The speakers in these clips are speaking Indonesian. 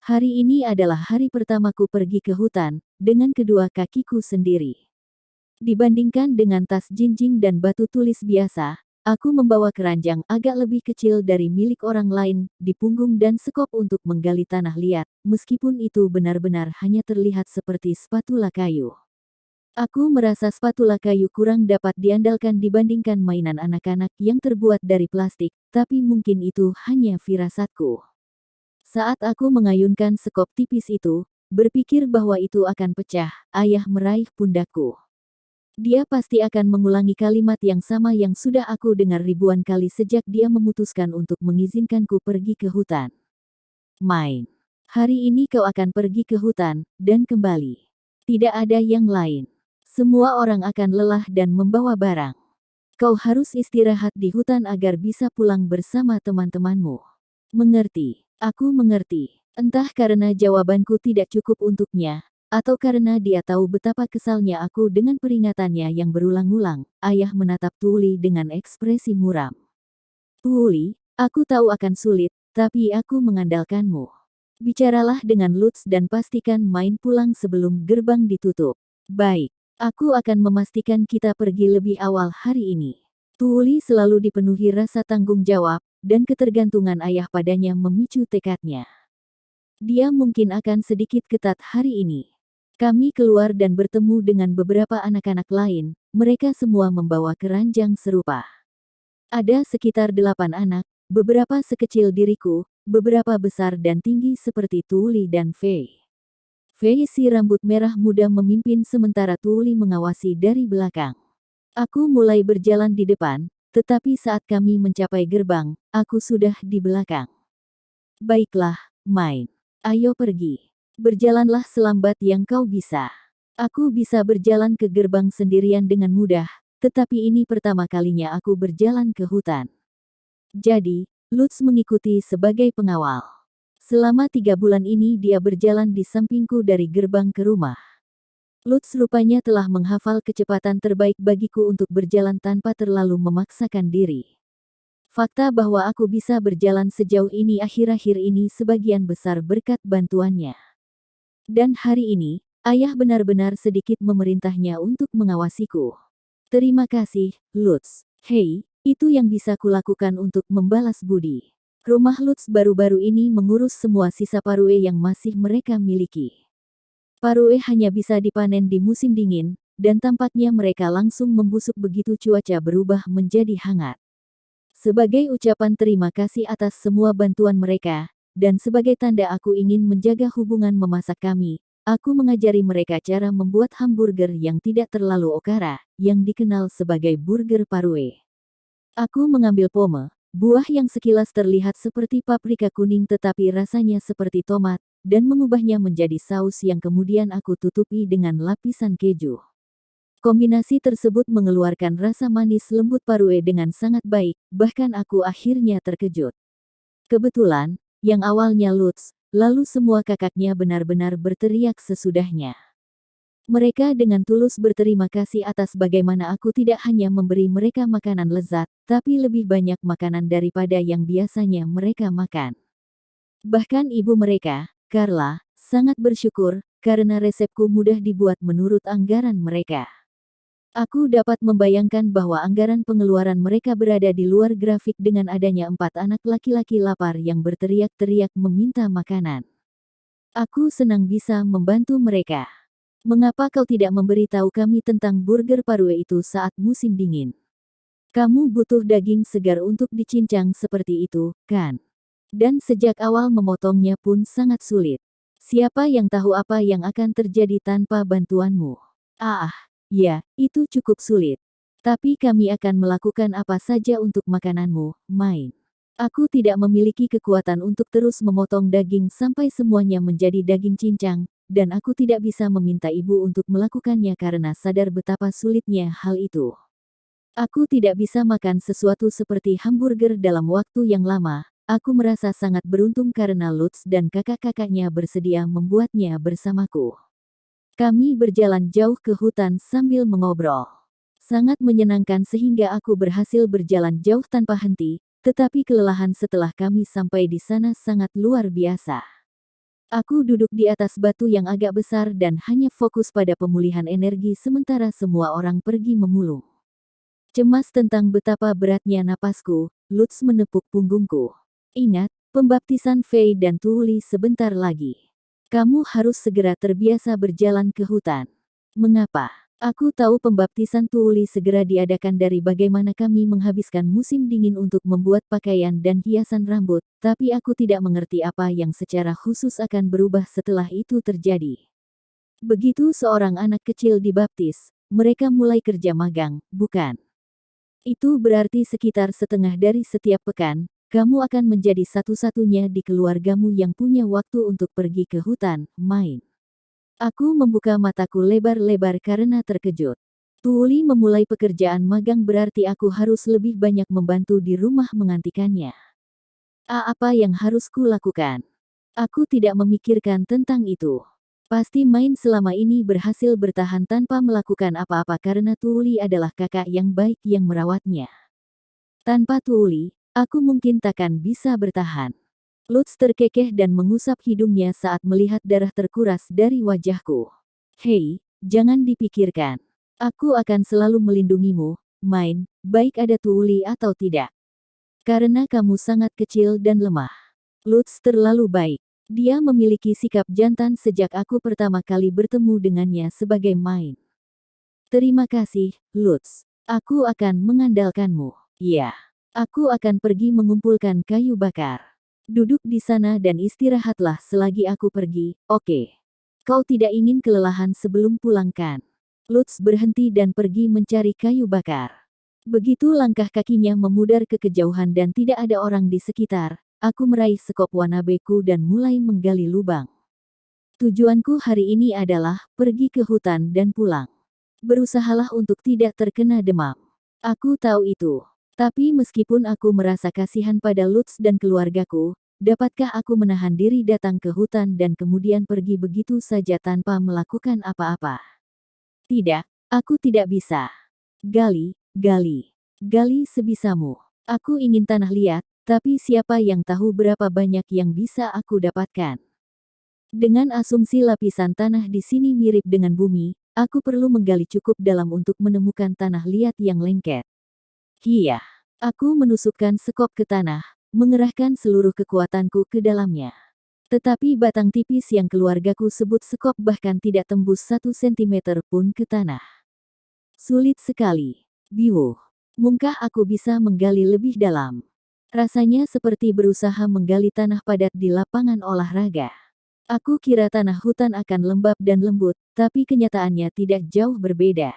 Hari ini adalah hari pertamaku pergi ke hutan, dengan kedua kakiku sendiri. Dibandingkan dengan tas jinjing dan batu tulis biasa, aku membawa keranjang agak lebih kecil dari milik orang lain, di punggung dan sekop untuk menggali tanah liat, meskipun itu benar-benar hanya terlihat seperti spatula kayu. Aku merasa spatula kayu kurang dapat diandalkan dibandingkan mainan anak-anak yang terbuat dari plastik, tapi mungkin itu hanya firasatku. Saat aku mengayunkan sekop tipis itu, berpikir bahwa itu akan pecah, ayah meraih pundakku. Dia pasti akan mengulangi kalimat yang sama yang sudah aku dengar ribuan kali sejak dia memutuskan untuk mengizinkanku pergi ke hutan. Main. Hari ini kau akan pergi ke hutan, dan kembali. Tidak ada yang lain. Semua orang akan lelah dan membawa barang. Kau harus istirahat di hutan agar bisa pulang bersama teman-temanmu. Mengerti. Aku mengerti. Entah karena jawabanku tidak cukup untuknya, atau karena dia tahu betapa kesalnya aku dengan peringatannya yang berulang-ulang, ayah menatap Tuli dengan ekspresi muram. Tuli, aku tahu akan sulit, tapi aku mengandalkanmu. Bicaralah dengan Lutz dan pastikan main pulang sebelum gerbang ditutup. Baik, aku akan memastikan kita pergi lebih awal hari ini. Tuli selalu dipenuhi rasa tanggung jawab, dan ketergantungan ayah padanya memicu tekadnya. Dia mungkin akan sedikit ketat hari ini. Kami keluar dan bertemu dengan beberapa anak-anak lain, mereka semua membawa keranjang serupa. Ada sekitar 8 anak, beberapa sekecil diriku, beberapa besar dan tinggi seperti Tuli dan Fei. Fei si rambut merah muda memimpin sementara Tuli mengawasi dari belakang. Aku mulai berjalan di depan, tetapi saat kami mencapai gerbang, aku sudah di belakang. Baiklah, main. Ayo pergi. Berjalanlah selambat yang kau bisa. Aku bisa berjalan ke gerbang sendirian dengan mudah, tetapi ini pertama kalinya aku berjalan ke hutan. Jadi, Lutz mengikuti sebagai pengawal. Selama 3 bulan ini dia berjalan di sampingku dari gerbang ke rumah. Lutz rupanya telah menghafal kecepatan terbaik bagiku untuk berjalan tanpa terlalu memaksakan diri. Fakta bahwa aku bisa berjalan sejauh ini akhir-akhir ini sebagian besar berkat bantuannya. Dan hari ini, ayah benar-benar sedikit memerintahnya untuk mengawasiku. Terima kasih, Lutz. Hei, itu yang bisa kulakukan untuk membalas budi. Rumah Lutz baru-baru ini mengurus semua sisa parue yang masih mereka miliki. Parue hanya bisa dipanen di musim dingin, dan tampaknya mereka langsung membusuk begitu cuaca berubah menjadi hangat. Sebagai ucapan terima kasih atas semua bantuan mereka, dan sebagai tanda aku ingin menjaga hubungan memasak kami, aku mengajari mereka cara membuat hamburger yang tidak terlalu okara, yang dikenal sebagai burger parue. Aku mengambil pome, buah yang sekilas terlihat seperti paprika kuning tetapi rasanya seperti tomat, dan mengubahnya menjadi saus yang kemudian aku tutupi dengan lapisan keju. Kombinasi tersebut mengeluarkan rasa manis lembut parue dengan sangat baik, bahkan aku akhirnya terkejut. Kebetulan, yang awalnya Lutz, lalu semua kakaknya benar-benar berteriak sesudahnya. Mereka dengan tulus berterima kasih atas bagaimana aku tidak hanya memberi mereka makanan lezat, tapi lebih banyak makanan daripada yang biasanya mereka makan. Bahkan ibu mereka, Carla, sangat bersyukur, karena resepku mudah dibuat menurut anggaran mereka. Aku dapat membayangkan bahwa anggaran pengeluaran mereka berada di luar grafik dengan adanya 4 anak laki-laki lapar yang berteriak-teriak meminta makanan. Aku senang bisa membantu mereka. Mengapa kau tidak memberitahu kami tentang burger parue itu saat musim dingin? Kamu butuh daging segar untuk dicincang seperti itu, kan? Dan sejak awal memotongnya pun sangat sulit. Siapa yang tahu apa yang akan terjadi tanpa bantuanmu? Ya, itu cukup sulit. Tapi kami akan melakukan apa saja untuk makananmu, main. Aku tidak memiliki kekuatan untuk terus memotong daging sampai semuanya menjadi daging cincang, dan aku tidak bisa meminta ibu untuk melakukannya karena sadar betapa sulitnya hal itu. Aku tidak bisa makan sesuatu seperti hamburger dalam waktu yang lama. Aku merasa sangat beruntung karena Lutz dan kakak-kakaknya bersedia membuatnya bersamaku. Kami berjalan jauh ke hutan sambil mengobrol. Sangat menyenangkan sehingga aku berhasil berjalan jauh tanpa henti, tetapi kelelahan setelah kami sampai di sana sangat luar biasa. Aku duduk di atas batu yang agak besar dan hanya fokus pada pemulihan energi sementara semua orang pergi memulung. Cemas tentang betapa beratnya napasku, Lutz menepuk punggungku. Ingat, pembaptisan Fei dan Tuuli sebentar lagi. Kamu harus segera terbiasa berjalan ke hutan. Mengapa? Aku tahu pembaptisan Tuuli segera diadakan dari bagaimana kami menghabiskan musim dingin untuk membuat pakaian dan hiasan rambut, tapi aku tidak mengerti apa yang secara khusus akan berubah setelah itu terjadi. Begitu seorang anak kecil dibaptis, mereka mulai kerja magang, bukan? Itu berarti sekitar setengah dari setiap pekan, kamu akan menjadi satu-satunya di keluargamu yang punya waktu untuk pergi ke hutan, main. Aku membuka mataku lebar-lebar karena terkejut. Tuuli memulai pekerjaan magang berarti aku harus lebih banyak membantu di rumah mengantikannya. Apa yang harus kulakukan? Aku tidak memikirkan tentang itu. Pasti main selama ini berhasil bertahan tanpa melakukan apa-apa karena Tuuli adalah kakak yang baik yang merawatnya. Tanpa Tuuli, aku mungkin takkan bisa bertahan. Lutz terkekeh dan mengusap hidungnya saat melihat darah terkuras dari wajahku. Hei, jangan dipikirkan. Aku akan selalu melindungimu, main, baik ada Tuuli atau tidak. Karena kamu sangat kecil dan lemah. Lutz terlalu baik. Dia memiliki sikap jantan sejak aku pertama kali bertemu dengannya sebagai main. Terima kasih, Lutz. Aku akan mengandalkanmu. Ya, aku akan pergi mengumpulkan kayu bakar. Duduk di sana dan istirahatlah selagi aku pergi, oke? Kau tidak ingin kelelahan sebelum pulang kan? Lutz berhenti dan pergi mencari kayu bakar. Begitu langkah kakinya memudar ke kejauhan dan tidak ada orang di sekitar, aku meraih sekop wanabeku dan mulai menggali lubang. Tujuanku hari ini adalah pergi ke hutan dan pulang. Berusahalah untuk tidak terkena demam. Aku tahu itu. Tapi meskipun aku merasa kasihan pada Lutz dan keluargaku, dapatkah aku menahan diri datang ke hutan dan kemudian pergi begitu saja tanpa melakukan apa-apa? Tidak, aku tidak bisa. Gali, gali, gali sebisamu. Aku ingin tanah liat, tapi siapa yang tahu berapa banyak yang bisa aku dapatkan? Dengan asumsi lapisan tanah di sini mirip dengan bumi, aku perlu menggali cukup dalam untuk menemukan tanah liat yang lengket. Iya, aku menusukkan sekop ke tanah, mengerahkan seluruh kekuatanku ke dalamnya. Tetapi batang tipis yang keluargaku sebut sekop bahkan tidak tembus 1 sentimeter pun ke tanah. Sulit sekali. Biuh. Mungkah aku bisa menggali lebih dalam? Rasanya seperti berusaha menggali tanah padat di lapangan olahraga. Aku kira tanah hutan akan lembab dan lembut, tapi kenyataannya tidak jauh berbeda.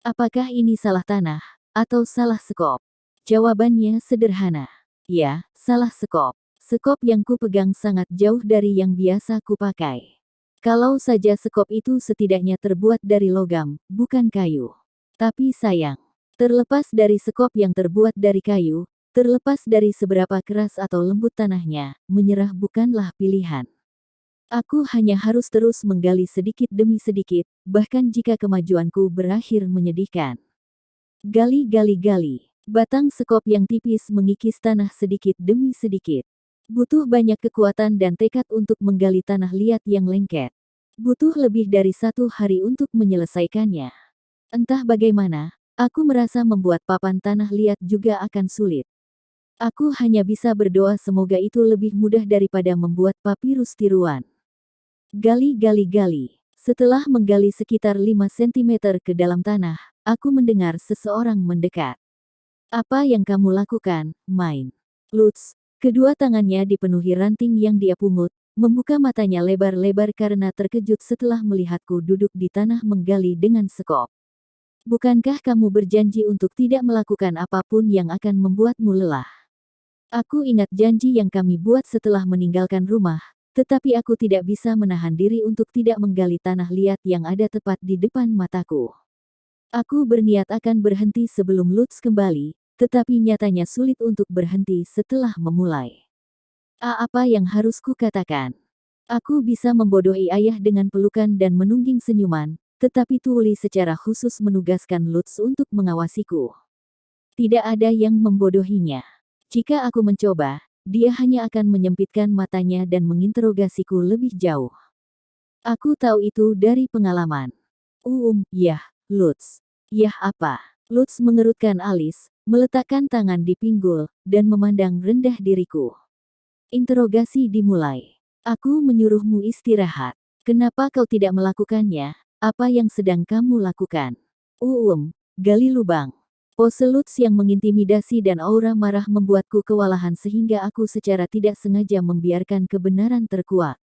Apakah ini salah tanah? Atau salah sekop? Jawabannya sederhana. Ya, salah sekop. Sekop yang kupegang sangat jauh dari yang biasa kupakai. Kalau saja sekop itu setidaknya terbuat dari logam, bukan kayu. Tapi sayang, terlepas dari sekop yang terbuat dari kayu, terlepas dari seberapa keras atau lembut tanahnya, menyerah bukanlah pilihan. Aku hanya harus terus menggali sedikit demi sedikit, bahkan jika kemajuanku berakhir menyedihkan. Gali, gali, gali. Batang sekop yang tipis mengikis tanah sedikit demi sedikit. Butuh banyak kekuatan dan tekad untuk menggali tanah liat yang lengket. Butuh lebih dari 1 hari untuk menyelesaikannya. Entah bagaimana, aku merasa membuat papan tanah liat juga akan sulit. Aku hanya bisa berdoa semoga itu lebih mudah daripada membuat papirus tiruan. Gali, gali, gali. Setelah menggali sekitar 5 cm ke dalam tanah, aku mendengar seseorang mendekat. Apa yang kamu lakukan, main? Lutz, kedua tangannya dipenuhi ranting yang dia pungut, membuka matanya lebar-lebar karena terkejut setelah melihatku duduk di tanah menggali dengan sekop. Bukankah kamu berjanji untuk tidak melakukan apapun yang akan membuatmu lelah? Aku ingat janji yang kami buat setelah meninggalkan rumah, tetapi aku tidak bisa menahan diri untuk tidak menggali tanah liat yang ada tepat di depan mataku. Aku berniat akan berhenti sebelum Lutz kembali, tetapi nyatanya sulit untuk berhenti setelah memulai. Apa yang harus kukatakan? Aku bisa membodohi ayah dengan pelukan dan menungging senyuman, tetapi Tuuli secara khusus menugaskan Lutz untuk mengawasiku. Tidak ada yang membodohinya. Jika aku mencoba, dia hanya akan menyempitkan matanya dan menginterogasiku lebih jauh. Aku tahu itu dari pengalaman. Yah, Lutz. Yah apa? Lutz mengerutkan alis, meletakkan tangan di pinggul, dan memandang rendah diriku. Interogasi dimulai. Aku menyuruhmu istirahat. Kenapa kau tidak melakukannya? Apa yang sedang kamu lakukan? Gali lubang. Pose Lutz yang mengintimidasi dan aura marah membuatku kewalahan sehingga aku secara tidak sengaja membiarkan kebenaran terkuak.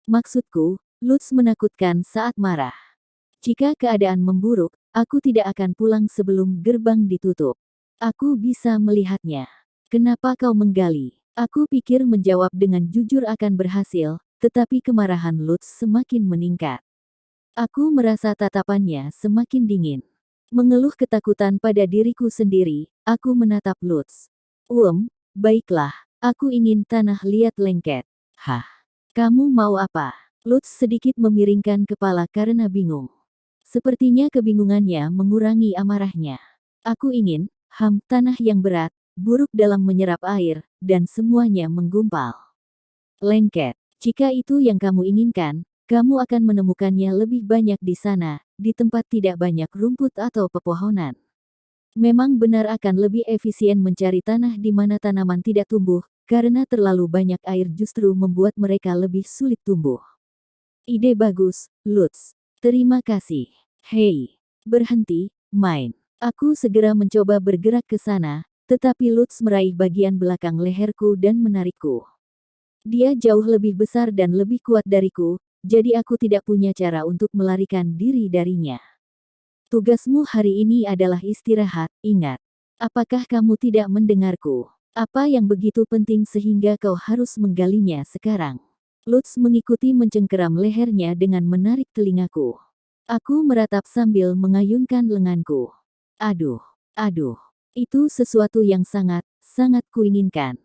Maksudku, Lutz menakutkan saat marah. Jika keadaan memburuk, aku tidak akan pulang sebelum gerbang ditutup. Aku bisa melihatnya. Kenapa kau menggali? Aku pikir menjawab dengan jujur akan berhasil, tetapi kemarahan Lutz semakin meningkat. Aku merasa tatapannya semakin dingin. Mengeluh ketakutan pada diriku sendiri, aku menatap Lutz. Baiklah, aku ingin tanah liat lengket. Hah? Kamu mau apa? Lutz sedikit memiringkan kepala karena bingung. Sepertinya kebingungannya mengurangi amarahnya. Aku ingin, tanah yang berat, buruk dalam menyerap air, dan semuanya menggumpal. Lengket. Jika itu yang kamu inginkan, kamu akan menemukannya lebih banyak di sana, di tempat tidak banyak rumput atau pepohonan. Memang benar akan lebih efisien mencari tanah di mana tanaman tidak tumbuh, karena terlalu banyak air justru membuat mereka lebih sulit tumbuh. Ide bagus, Lutz. Terima kasih. Hei, berhenti, main. Aku segera mencoba bergerak ke sana, tetapi Lutz meraih bagian belakang leherku dan menarikku. Dia jauh lebih besar dan lebih kuat dariku, jadi aku tidak punya cara untuk melarikan diri darinya. Tugasmu hari ini adalah istirahat, ingat. Apakah kamu tidak mendengarku? Apa yang begitu penting sehingga kau harus menggalinya sekarang? Lutz mengikuti mencengkeram lehernya dengan menarik telingaku. Aku meratap sambil mengayunkan lenganku. Aduh, itu sesuatu yang sangat kuinginkan.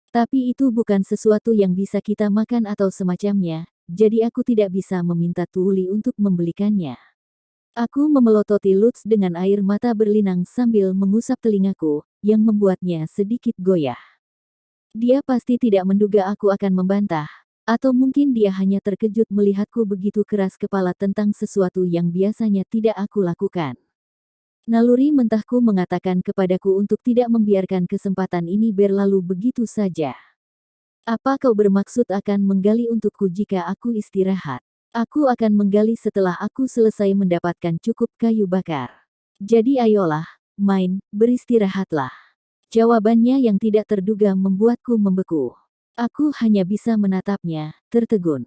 Tapi itu bukan sesuatu yang bisa kita makan atau semacamnya, jadi aku tidak bisa meminta Tuli untuk membelikannya. Aku memelototi Lutz dengan air mata berlinang sambil mengusap telingaku, yang membuatnya sedikit goyah. Dia pasti tidak menduga aku akan membantah. Atau mungkin dia hanya terkejut melihatku begitu keras kepala tentang sesuatu yang biasanya tidak aku lakukan. Naluri mentahku mengatakan kepadaku untuk tidak membiarkan kesempatan ini berlalu begitu saja. Apa kau bermaksud akan menggali untukku jika aku istirahat? Aku akan menggali setelah aku selesai mendapatkan cukup kayu bakar. Jadi ayolah, beristirahatlah. Jawabannya yang tidak terduga membuatku membeku. Aku hanya bisa menatapnya, tertegun.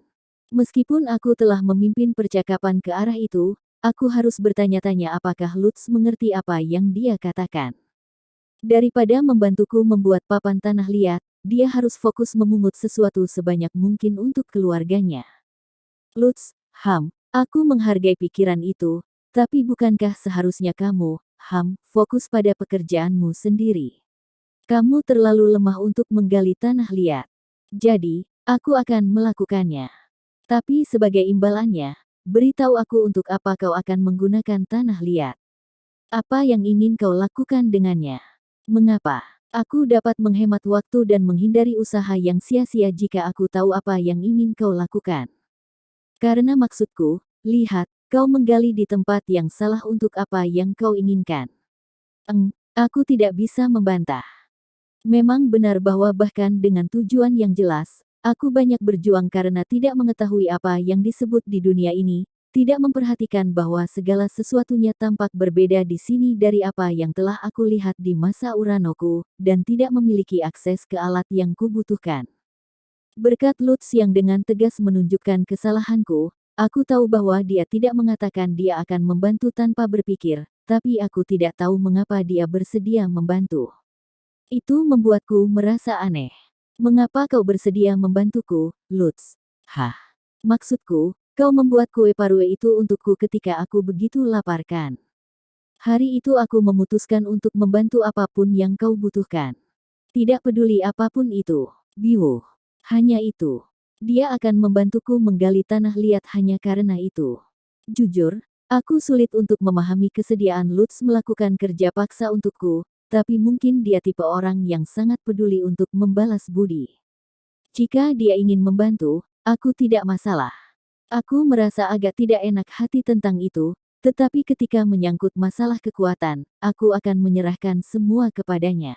Meskipun aku telah memimpin percakapan ke arah itu, aku harus bertanya-tanya apakah Lutz mengerti apa yang dia katakan. Daripada membantuku membuat papan tanah liat, dia harus fokus memungut sesuatu sebanyak mungkin untuk keluarganya. Lutz, aku menghargai pikiran itu, tapi bukankah seharusnya kamu, fokus pada pekerjaanmu sendiri? Kamu terlalu lemah untuk menggali tanah liat. Jadi, aku akan melakukannya. Tapi sebagai imbalannya, beritahu aku untuk apa kau akan menggunakan tanah liat. Apa yang ingin kau lakukan dengannya? Mengapa? Aku dapat menghemat waktu dan menghindari usaha yang sia-sia jika aku tahu apa yang ingin kau lakukan. Karena maksudku, lihat, kau menggali di tempat yang salah untuk apa yang kau inginkan. Aku tidak bisa membantah. Memang benar bahwa bahkan dengan tujuan yang jelas, aku banyak berjuang karena tidak mengetahui apa yang disebut di dunia ini, tidak memperhatikan bahwa segala sesuatunya tampak berbeda di sini dari apa yang telah aku lihat di masa Uranoku, dan tidak memiliki akses ke alat yang kubutuhkan. Berkat Lutz yang dengan tegas menunjukkan kesalahanku, aku tahu bahwa dia tidak mengatakan dia akan membantu tanpa berpikir, tapi aku tidak tahu mengapa dia bersedia membantu. Itu membuatku merasa aneh. Mengapa kau bersedia membantuku, Lutz? Maksudku, kau membuat kue parue itu untukku ketika aku begitu lapar kan? Hari itu aku memutuskan untuk membantu apapun yang kau butuhkan. Tidak peduli apapun itu. Biuh. Hanya itu. Dia akan membantuku menggali tanah liat hanya karena itu. Jujur, aku sulit untuk memahami kesediaan Lutz melakukan kerja paksa untukku, tapi mungkin dia tipe orang yang sangat peduli untuk membalas budi. Jika dia ingin membantu, aku tidak masalah. Aku merasa agak tidak enak hati tentang itu, tetapi ketika menyangkut masalah kekuatan, aku akan menyerahkan semua kepadanya.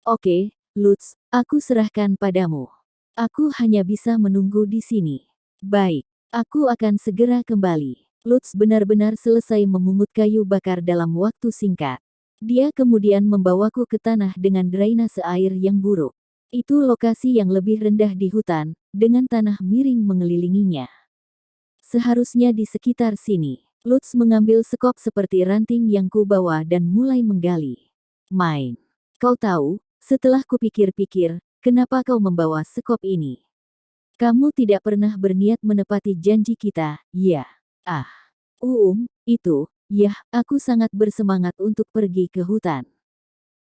Oke, Lutz, aku serahkan padamu. Aku hanya bisa menunggu di sini. Baik, aku akan segera kembali. Lutz benar-benar selesai memungut kayu bakar dalam waktu singkat. Dia kemudian membawaku ke tanah dengan drainase air yang buruk. Itu lokasi yang lebih rendah di hutan, dengan tanah miring mengelilinginya. Seharusnya di sekitar sini. Lutz mengambil sekop seperti ranting yang kubawa dan mulai menggali. Main. Kau tahu, setelah kupikir-pikir, kenapa kau membawa sekop ini? Kamu tidak pernah berniat menepati janji kita, ya? Ah. Itu, yah, aku sangat bersemangat untuk pergi ke hutan.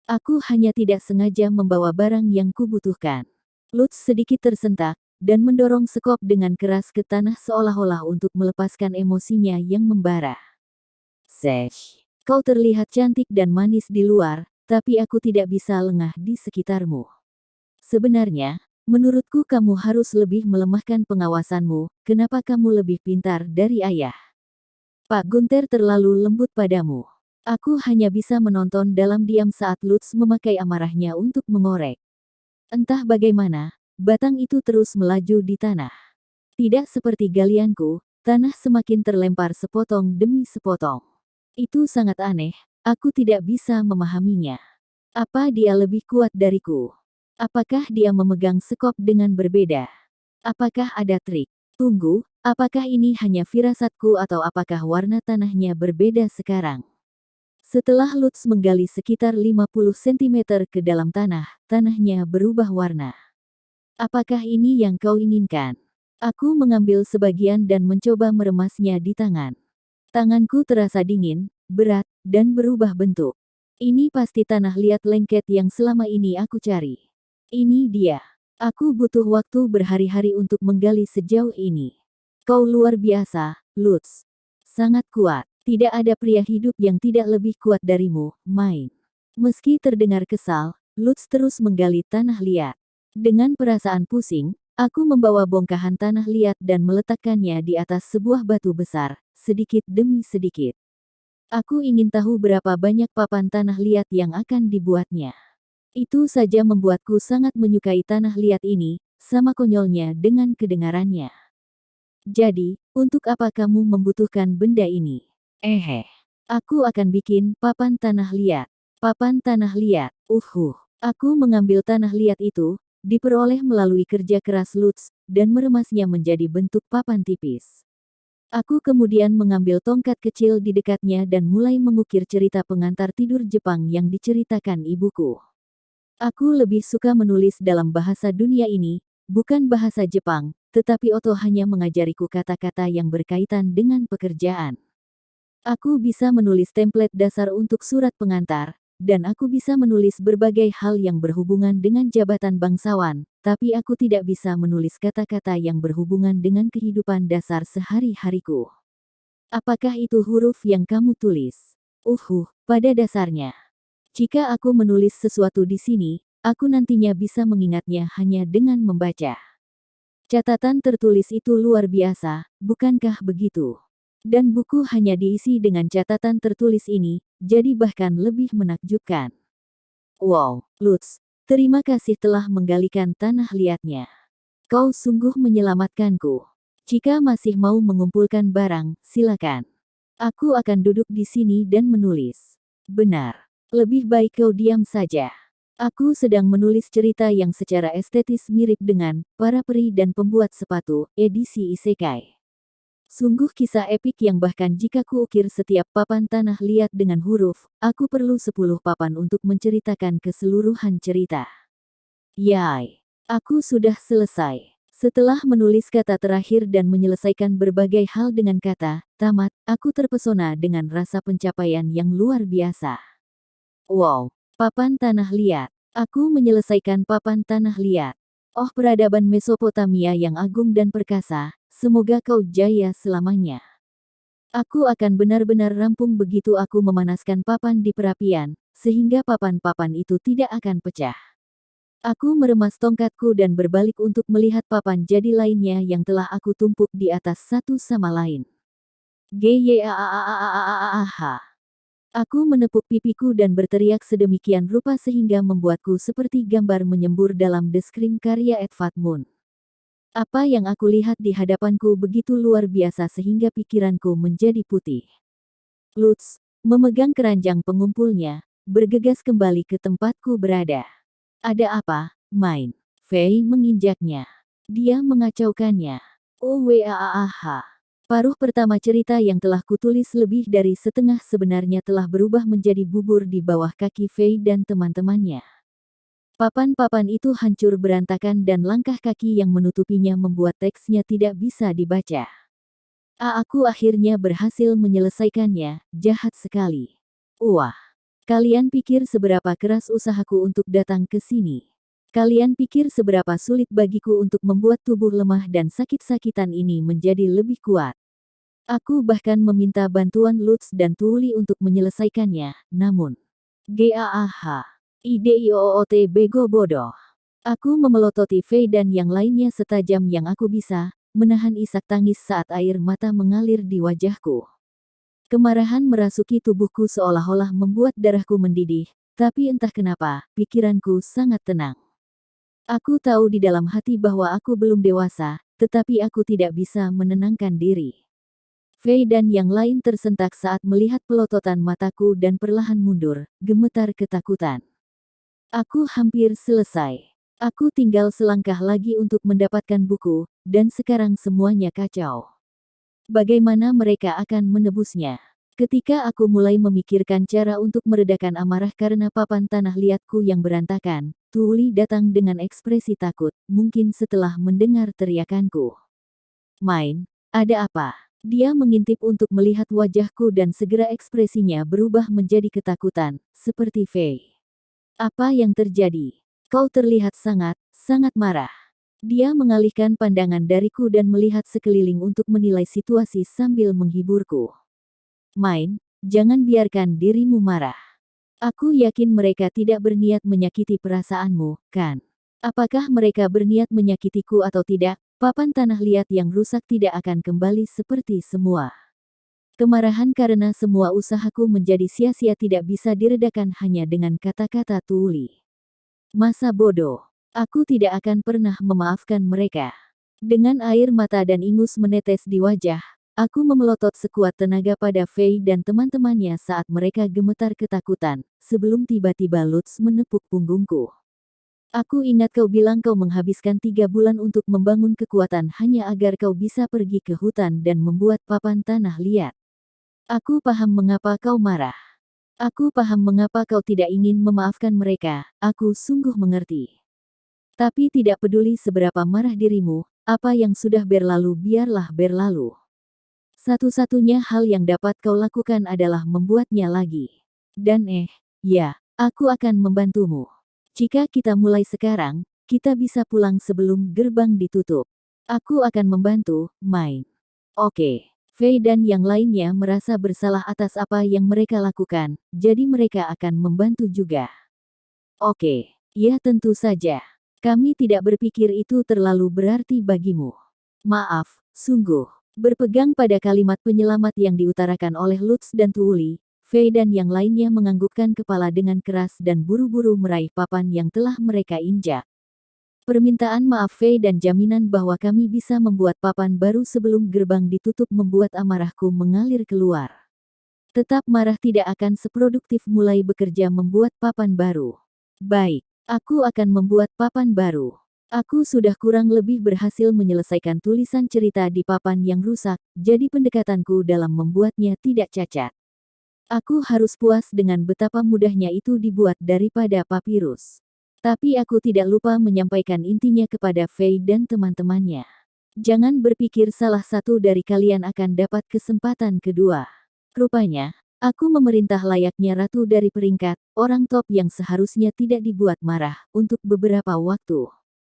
Aku hanya tidak sengaja membawa barang yang kubutuhkan. Lutz sedikit tersentak, dan mendorong sekop dengan keras ke tanah seolah-olah untuk melepaskan emosinya yang membara. Sesh, kau terlihat cantik dan manis di luar, tapi aku tidak bisa lengah di sekitarmu. Sebenarnya, menurutku kamu harus lebih melemahkan pengawasanmu, kenapa kamu lebih pintar dari ayah? Pak Gunter terlalu lembut padamu. Aku hanya bisa menonton dalam diam saat Lutz memakai amarahnya untuk mengorek. Entah bagaimana, batang itu terus melaju di tanah. Tidak seperti galianku, tanah semakin terlempar sepotong demi sepotong. Itu sangat aneh, aku tidak bisa memahaminya. Apa dia lebih kuat dariku? Apakah dia memegang sekop dengan berbeda? Apakah ada trik? Tunggu, apakah ini hanya firasatku atau apakah warna tanahnya berbeda sekarang? Setelah Lutz menggali sekitar 50 cm ke dalam tanah, tanahnya berubah warna. Apakah ini yang kau inginkan? Aku mengambil sebagian dan mencoba meremasnya di tangan. Tanganku terasa dingin, berat, dan berubah bentuk. Ini pasti tanah liat lengket yang selama ini aku cari. Ini dia. Aku butuh waktu berhari-hari untuk menggali sejauh ini. Kau luar biasa, Lutz. Sangat kuat. Tidak ada pria hidup yang tidak lebih kuat darimu, main. Meski terdengar kesal, Lutz terus menggali tanah liat. Dengan perasaan pusing, aku membawa bongkahan tanah liat dan meletakkannya di atas sebuah batu besar, sedikit demi sedikit. Aku ingin tahu berapa banyak papan tanah liat yang akan dibuatnya. Itu saja membuatku sangat menyukai tanah liat ini, sama konyolnya dengan kedengarannya. Jadi, untuk apa kamu membutuhkan benda ini? Aku akan bikin papan tanah liat. Papan tanah liat, Aku mengambil tanah liat itu, diperoleh melalui kerja keras Lutz, dan meremasnya menjadi bentuk papan tipis. Aku kemudian mengambil tongkat kecil di dekatnya dan mulai mengukir cerita pengantar tidur Jepang yang diceritakan ibuku. Aku lebih suka menulis dalam bahasa dunia ini, bukan bahasa Jepang, tetapi Otto hanya mengajariku kata-kata yang berkaitan dengan pekerjaan. Aku bisa menulis template dasar untuk surat pengantar, dan aku bisa menulis berbagai hal yang berhubungan dengan jabatan bangsawan, tapi aku tidak bisa menulis kata-kata yang berhubungan dengan kehidupan dasar sehari-hariku. Apakah itu huruf yang kamu tulis? Pada dasarnya. Jika aku menulis sesuatu di sini, aku nantinya bisa mengingatnya hanya dengan membaca. Catatan tertulis itu luar biasa, bukankah begitu? Dan buku hanya diisi dengan catatan tertulis ini, jadi bahkan lebih menakjubkan. Wow, Lutz, terima kasih telah menggalikan tanah liatnya. Kau sungguh menyelamatkanku. Jika masih mau mengumpulkan barang, silakan. Aku akan duduk di sini dan menulis. Benar, lebih baik kau diam saja. Aku sedang menulis cerita yang secara estetis mirip dengan Para Peri dan Pembuat Sepatu, edisi Isekai. Sungguh kisah epik yang bahkan jika kuukir setiap papan tanah liat dengan huruf, aku perlu 10 papan untuk menceritakan keseluruhan cerita. Yay! Aku sudah selesai. Setelah menulis kata terakhir dan menyelesaikan berbagai hal dengan kata tamat, aku terpesona dengan rasa pencapaian yang luar biasa. Wow! Papan tanah liat. Aku menyelesaikan papan tanah liat. Oh peradaban Mesopotamia yang agung dan perkasa, semoga kau jaya selamanya. Aku akan benar-benar rampung begitu aku memanaskan papan di perapian, sehingga papan-papan itu tidak akan pecah. Aku meremas tongkatku dan berbalik untuk melihat papan jadi lainnya yang telah aku tumpuk di atas satu sama lain. Gyaaaaaaaaaaaah. Aku menepuk pipiku dan berteriak sedemikian rupa sehingga membuatku seperti gambar menyembur dalam deskripsi karya Edvard Munch. Apa yang aku lihat di hadapanku begitu luar biasa sehingga pikiranku menjadi putih. Lutz, memegang keranjang pengumpulnya, bergegas kembali ke tempatku berada. Ada apa, Main? Fei menginjaknya. Dia mengacaukannya. Owaah. Paruh pertama cerita yang telah kutulis lebih dari setengah sebenarnya telah berubah menjadi bubur di bawah kaki Fei dan teman-temannya. Papan-papan itu hancur berantakan dan langkah kaki yang menutupinya membuat teksnya tidak bisa dibaca. Aku akhirnya berhasil menyelesaikannya, jahat sekali. Wah, kalian pikir seberapa keras usahaku untuk datang ke sini? Kalian pikir seberapa sulit bagiku untuk membuat tubuh lemah dan sakit-sakitan ini menjadi lebih kuat? Aku bahkan meminta bantuan Lutz dan Tuuli untuk menyelesaikannya, namun... Idiot bego bodoh. Aku memelototi Fei dan yang lainnya setajam yang aku bisa, menahan isak tangis saat air mata mengalir di wajahku. Kemarahan merasuki tubuhku seolah-olah membuat darahku mendidih, tapi entah kenapa, pikiranku sangat tenang. Aku tahu di dalam hati bahwa aku belum dewasa, tetapi aku tidak bisa menenangkan diri. Fei dan yang lain tersentak saat melihat pelototan mataku dan perlahan mundur, gemetar ketakutan. Aku hampir selesai. Aku tinggal selangkah lagi untuk mendapatkan buku, dan sekarang semuanya kacau. Bagaimana mereka akan menebusnya? Ketika aku mulai memikirkan cara untuk meredakan amarah karena papan tanah liatku yang berantakan, Tuuli datang dengan ekspresi takut, mungkin setelah mendengar teriakanku. Main, ada apa? Dia mengintip untuk melihat wajahku dan segera ekspresinya berubah menjadi ketakutan, seperti Fei. Apa yang terjadi? Kau terlihat sangat marah. Dia mengalihkan pandangan dariku dan melihat sekeliling untuk menilai situasi sambil menghiburku. Main, jangan biarkan dirimu marah. Aku yakin mereka tidak berniat menyakiti perasaanmu, kan? Apakah mereka berniat menyakitiku atau tidak, papan tanah liat yang rusak tidak akan kembali seperti semua. Kemarahan karena semua usahaku menjadi sia-sia tidak bisa diredakan hanya dengan kata-kata Tuuli. Masa bodoh. Aku tidak akan pernah memaafkan mereka. Dengan air mata dan ingus menetes di wajah, aku memelotot sekuat tenaga pada Fei dan teman-temannya saat mereka gemetar ketakutan, sebelum tiba-tiba Lutz menepuk punggungku. Aku ingat kau bilang kau menghabiskan 3 bulan untuk membangun kekuatan hanya agar kau bisa pergi ke hutan dan membuat papan tanah liat. Aku paham mengapa kau marah. Aku paham mengapa kau tidak ingin memaafkan mereka, aku sungguh mengerti. Tapi tidak peduli seberapa marah dirimu, apa yang sudah berlalu biarlah berlalu. Satu-satunya hal yang dapat kau lakukan adalah membuatnya lagi. Dan ya, aku akan membantumu. Jika kita mulai sekarang, kita bisa pulang sebelum gerbang ditutup. Aku akan membantu, Main. Oke. Fei dan yang lainnya merasa bersalah atas apa yang mereka lakukan, jadi mereka akan membantu juga. Oke, ya tentu saja. Kami tidak berpikir itu terlalu berarti bagimu. Maaf, sungguh. Berpegang pada kalimat penyelamat yang diutarakan oleh Lutz dan Tuuli, Fei dan yang lainnya menganggukkan kepala dengan keras dan buru-buru meraih papan yang telah mereka injak. Permintaan maaf Fei dan jaminan bahwa kami bisa membuat papan baru sebelum gerbang ditutup membuat amarahku mengalir keluar. Tetap marah tidak akan seproduktif mulai bekerja membuat papan baru. Baik, aku akan membuat papan baru. Aku sudah kurang lebih berhasil menyelesaikan tulisan cerita di papan yang rusak, jadi pendekatanku dalam membuatnya tidak cacat. Aku harus puas dengan betapa mudahnya itu dibuat daripada papirus. Tapi aku tidak lupa menyampaikan intinya kepada Fei dan teman-temannya. Jangan berpikir salah satu dari kalian akan dapat kesempatan kedua. Rupanya, aku memerintah layaknya ratu dari peringkat, orang top yang seharusnya tidak dibuat marah, untuk beberapa waktu.